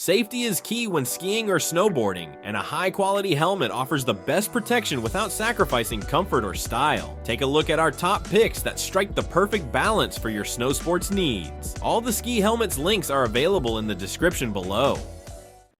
Safety is key when skiing or snowboarding, and a high-quality helmet offers the best protection without sacrificing comfort or style. Take a look at our top picks that strike the perfect balance for your snow sports needs. All the Ski Helmet's links are available in the description below.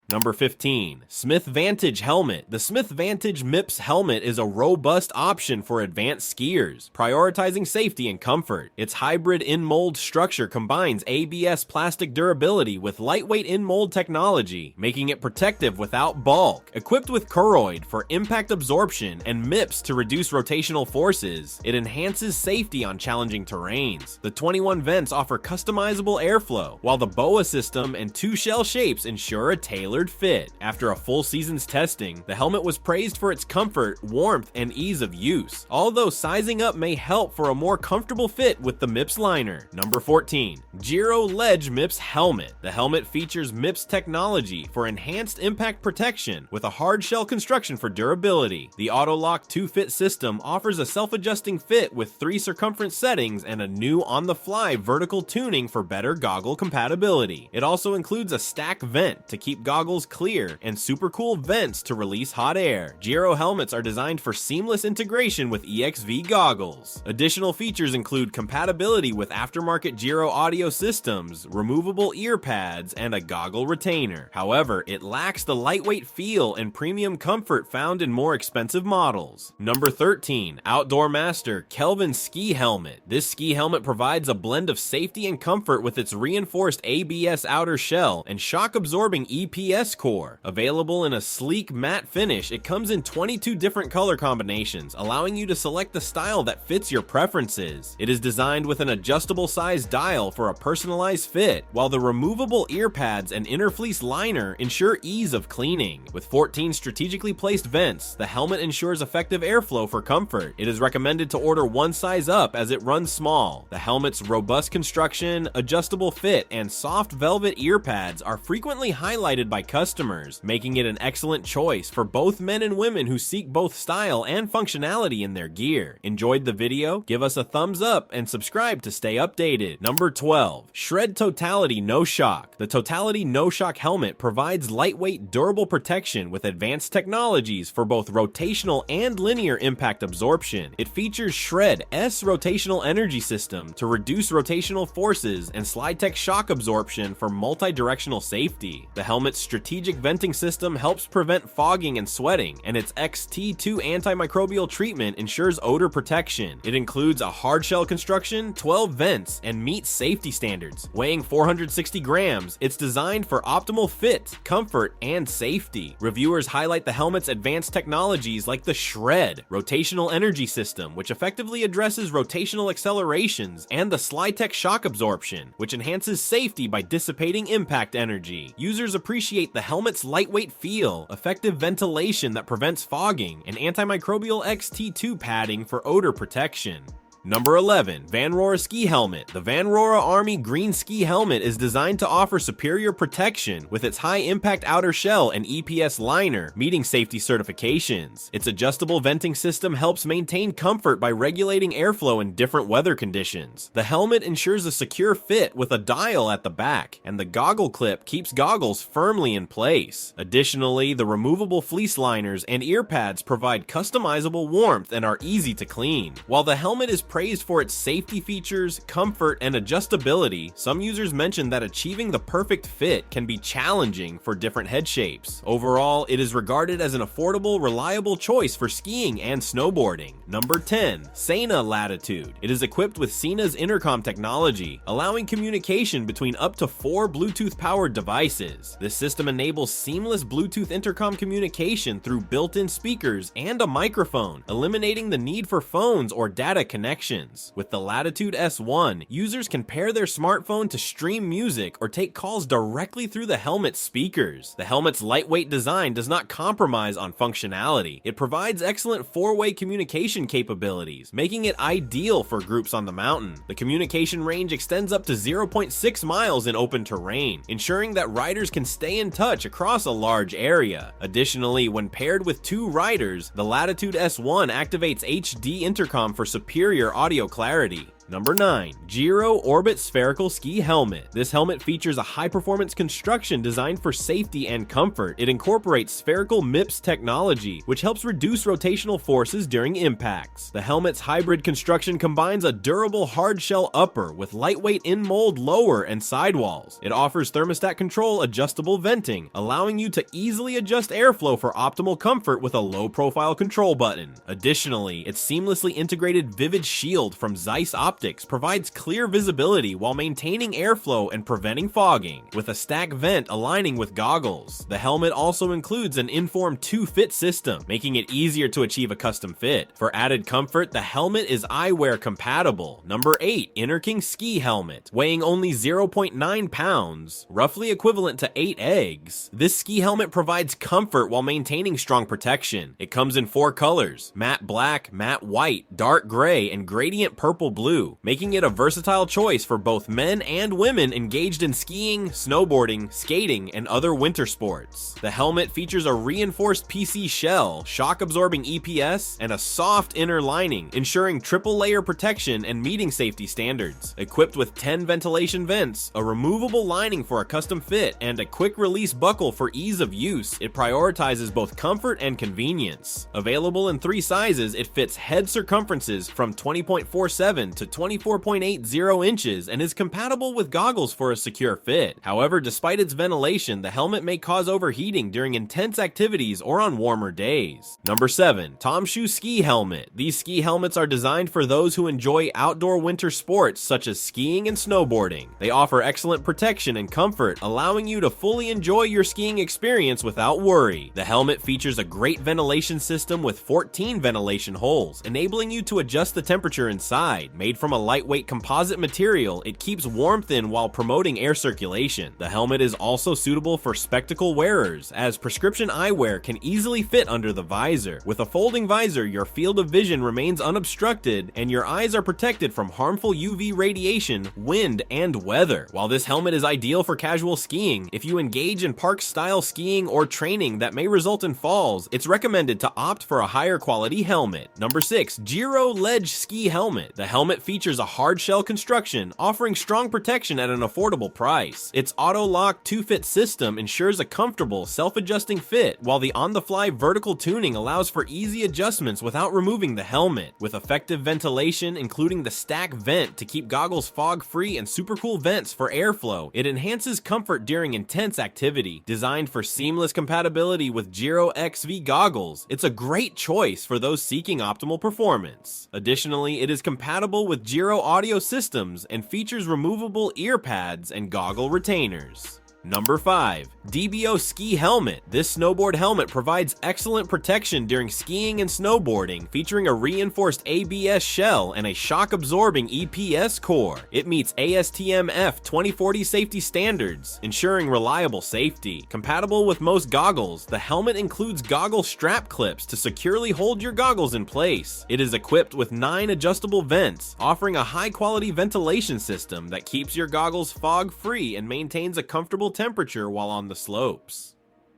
Number 15. Smith Vantage Helmet. The Smith Vantage MIPS helmet is a robust option for advanced skiers, prioritizing safety and comfort. Its hybrid in-mold structure combines ABS plastic durability with lightweight in-mold technology, making it protective without bulk. Equipped with Koroyd for impact absorption and MIPS to reduce rotational forces, it enhances safety on challenging terrains. The 21 vents offer customizable airflow, while the BOA system and 2 shell shapes ensure a tailored fit. After a full season's testing, the helmet was praised for its comfort, warmth, and ease of use, although sizing up may help for a more comfortable fit with the MIPS liner. Number 14. Giro Ledge MIPS Helmet. The helmet features MIPS technology for enhanced impact protection with a hard shell construction for durability. The Autolock 2-fit system offers a self-adjusting fit with 3 circumference settings and a new on-the-fly vertical tuning for better goggle compatibility. It also includes a stack vent to keep goggles clear and super cool vents to release hot air. Giro helmets are designed for seamless integration with EXV goggles. Additional features include compatibility with aftermarket Giro audio systems, removable ear pads, and a goggle retainer. However, it lacks the lightweight feel and premium comfort found in more expensive models. Number 13. OutdoorMaster Kelvin Ski Helmet. This ski helmet provides a blend of safety and comfort with its reinforced ABS outer shell and shock-absorbing EPS core. Available in a sleek matte finish, it comes in 22 different color combinations, allowing you to select the style that fits your preferences. It is designed with an adjustable size dial for a personalized fit, while the removable ear pads and inner fleece liner ensure ease of cleaning. With 14 strategically placed vents, the helmet ensures effective airflow for comfort. It is recommended to order one size up as it runs small. The helmet's robust construction, adjustable fit, and soft velvet ear pads are frequently highlighted by customers, making it an excellent choice for both men and women who seek both style and functionality in their gear. Enjoyed the video? Give us a thumbs up and subscribe to stay updated. Number 12. Shred Totality Noshock. The Totality Noshock helmet provides lightweight, durable protection with advanced technologies for both rotational and linear impact absorption. It features Shred S rotational energy system to reduce rotational forces and SlideTech shock absorption for multi-directional safety. The helmet's strategic venting system helps prevent fogging and sweating, and its XT2 antimicrobial treatment ensures odor protection. It includes a hard shell construction, 12 vents, and meets safety standards. Weighing 460 grams, it's designed for optimal fit, comfort, and safety. Reviewers highlight the helmet's advanced technologies like the Shred rotational energy system, which effectively addresses rotational accelerations, and the SlideTech shock absorption, which enhances safety by dissipating impact energy. Users appreciate the helmet's lightweight feel, effective ventilation that prevents fogging, and antimicrobial XT2 padding for odor protection. Number 11. Vanrora Ski Helmet. The Vanrora Army Green Ski Helmet is designed to offer superior protection with its high-impact outer shell and EPS liner, meeting safety certifications. Its adjustable venting system helps maintain comfort by regulating airflow in different weather conditions. The helmet ensures a secure fit with a dial at the back, and the goggle clip keeps goggles firmly in place. Additionally, the removable fleece liners and ear pads provide customizable warmth and are easy to clean. While the helmet is praised for its safety features, comfort, and adjustability, some users mention that achieving the perfect fit can be challenging for different head shapes. Overall, it is regarded as an affordable, reliable choice for skiing and snowboarding. Number 10. Sena Latitude. It is equipped with Sena's intercom technology, allowing communication between up to 4 Bluetooth-powered devices. This system enables seamless Bluetooth intercom communication through built-in speakers and a microphone, eliminating the need for phones or data connections. With the Latitude S1, users can pair their smartphone to stream music or take calls directly through the helmet's speakers. The helmet's lightweight design does not compromise on functionality. It provides excellent 4-way communication capabilities, making it ideal for groups on the mountain. The communication range extends up to 0.6 miles in open terrain, ensuring that riders can stay in touch across a large area. Additionally, when paired with 2 riders, the Latitude S1 activates HD intercom for superior audio clarity. Number 9. Giro Orbit Spherical Ski Helmet. This helmet features a high-performance construction designed for safety and comfort. It incorporates spherical MIPS technology, which helps reduce rotational forces during impacts. The helmet's hybrid construction combines a durable hard-shell upper with lightweight in-mold lower and sidewalls. It offers thermostat control adjustable venting, allowing you to easily adjust airflow for optimal comfort with a low-profile control button. Additionally, its seamlessly integrated Vivid Shield from Zeiss Optics provides clear visibility while maintaining airflow and preventing fogging, with a stack vent aligning with goggles. The helmet also includes an Inform 2 fit system, making it easier to achieve a custom fit. For added comfort, the helmet is eyewear compatible. Number 8. Innerking Ski Helmet. Weighing only 0.9 pounds, roughly equivalent to 8 eggs, this ski helmet provides comfort while maintaining strong protection. It comes in 4 colors: matte black, matte white, dark gray, and gradient purple blue, making it a versatile choice for both men and women engaged in skiing, snowboarding, skating, and other winter sports. The helmet features a reinforced PC shell, shock-absorbing EPS, and a soft inner lining, ensuring triple-layer protection and meeting safety standards. Equipped with 10 ventilation vents, a removable lining for a custom fit, and a quick-release buckle for ease of use, it prioritizes both comfort and convenience. Available in 3 sizes, it fits head circumferences from 20.47 to 24.80 inches and is compatible with goggles for a secure fit. However, despite its ventilation, the helmet may cause overheating during intense activities or on warmer days. Number 7. Tomshoo Ski Helmet. These ski helmets are designed for those who enjoy outdoor winter sports such as skiing and snowboarding. They offer excellent protection and comfort, allowing you to fully enjoy your skiing experience without worry. The helmet features a great ventilation system with 14 ventilation holes, enabling you to adjust the temperature inside. Made from a lightweight composite material, it keeps warmth in while promoting air circulation. The helmet is also suitable for spectacle wearers, as prescription eyewear can easily fit under the visor. With a folding visor, your field of vision remains unobstructed, and your eyes are protected from harmful UV radiation, wind, and weather. While this helmet is ideal for casual skiing, if you engage in park-style skiing or training that may result in falls, it's recommended to opt for a higher quality helmet. Number 6. Giro Ledge Ski Helmet. The helmet features a hard shell construction, offering strong protection at an affordable price. Its auto-lock 2-fit system ensures a comfortable, self-adjusting fit, while the on-the-fly vertical tuning allows for easy adjustments without removing the helmet. With effective ventilation, including the stack vent to keep goggles fog-free and supercool vents for airflow, it enhances comfort during intense activity. Designed for seamless compatibility with Giro XV goggles, it's a great choice for those seeking optimal performance. Additionally, it is compatible with Giro audio systems and features removable ear pads and goggle retainers. Number 5. DBIO Ski Helmet. This snowboard helmet provides excellent protection during skiing and snowboarding, featuring a reinforced ABS shell and a shock-absorbing EPS core. It meets ASTM F2040 safety standards, ensuring reliable safety. Compatible with most goggles, the helmet includes goggle strap clips to securely hold your goggles in place. It is equipped with 9 adjustable vents, offering a high-quality ventilation system that keeps your goggles fog-free and maintains a comfortable temperature while on the slopes.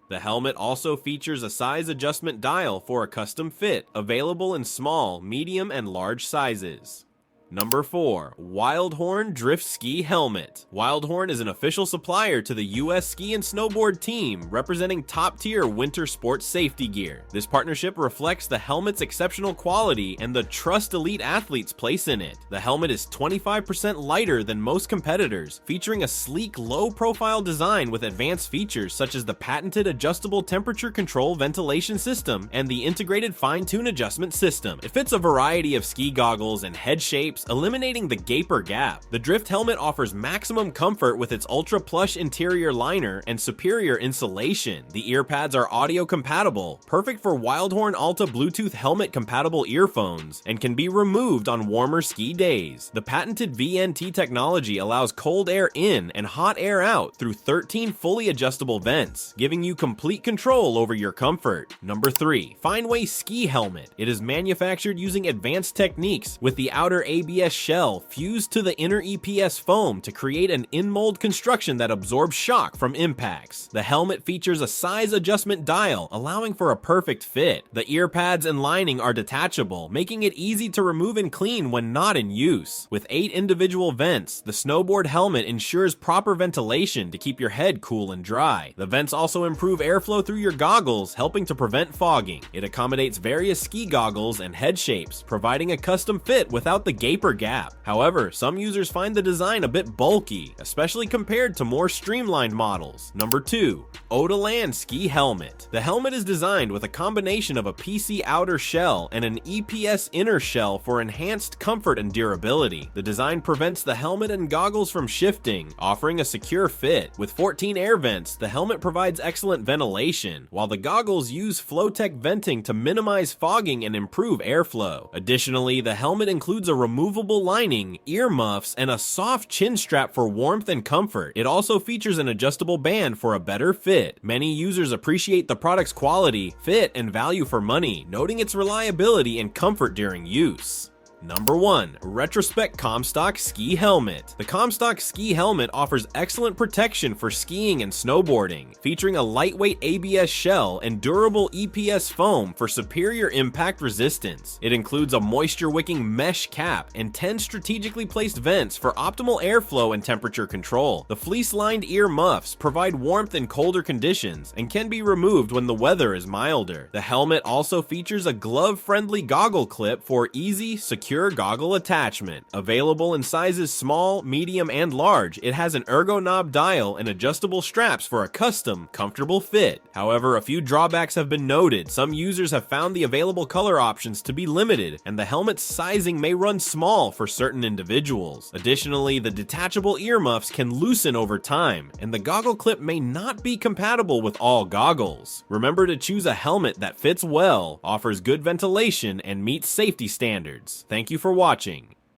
The helmet also features a size adjustment dial for a custom fit, available in small, medium, and large sizes. Number 4. Wildhorn Drift Ski Helmet. Wildhorn is an official supplier to the US ski and snowboard team, representing top-tier winter sports safety gear. This partnership reflects the helmet's exceptional quality and the trust elite athletes place in it. The helmet is 25% lighter than most competitors, featuring a sleek, low-profile design with advanced features such as the patented adjustable temperature control ventilation system and the integrated fine-tune adjustment system. It fits a variety of ski goggles and head shapes, eliminating the gaper gap. The Drift helmet offers maximum comfort with its ultra-plush interior liner and superior insulation. The ear pads are audio compatible, perfect for Wildhorn Alta Bluetooth helmet-compatible earphones, and can be removed on warmer ski days. The patented VNT technology allows cold air in and hot air out through 13 fully adjustable vents, giving you complete control over your comfort. Number 3. Findway Ski Helmet. It is manufactured using advanced techniques with the outer ABS ABS shell fused to the inner EPS foam to create an in-mold construction that absorbs shock from impacts. The helmet features a size adjustment dial, allowing for a perfect fit. The ear pads and lining are detachable, making it easy to remove and clean when not in use. With 8 individual vents, the snowboard helmet ensures proper ventilation to keep your head cool and dry. The vents also improve airflow through your goggles, helping to prevent fogging. It accommodates various ski goggles and head shapes, providing a custom fit without the gaper gap. However, some users find the design a bit bulky, especially compared to more streamlined models. Number 2. Odoland Ski Helmet. The helmet is designed with a combination of a PC outer shell and an EPS inner shell for enhanced comfort and durability. The design prevents the helmet and goggles from shifting, offering a secure fit. With 14 air vents, the helmet provides excellent ventilation, while the goggles use Flowtech venting to minimize fogging and improve airflow. Additionally, the helmet includes a removable lining, ear muffs, and a soft chin strap for warmth and comfort. It also features an adjustable band for a better fit. Many users appreciate the product's quality, fit, and value for money, noting its reliability and comfort during use. Number 1. Retrospec Comstock Ski Helmet. The Comstock Ski Helmet offers excellent protection for skiing and snowboarding, featuring a lightweight ABS shell and durable EPS foam for superior impact resistance. It includes a moisture-wicking mesh cap and 10 strategically placed vents for optimal airflow and temperature control. The fleece-lined ear muffs provide warmth in colder conditions and can be removed when the weather is milder. The helmet also features a glove-friendly goggle clip for easy, secure goggle attachment. Available in sizes small, medium, and large, it has an ergo knob dial and adjustable straps for a custom, comfortable fit. However, a few drawbacks have been noted. Some users have found the available color options to be limited, and the helmet's sizing may run small for certain individuals. Additionally, the detachable earmuffs can loosen over time, and the goggle clip may not be compatible with all goggles. Remember to choose a helmet that fits well, offers good ventilation, and meets safety standards. Thank you for watching.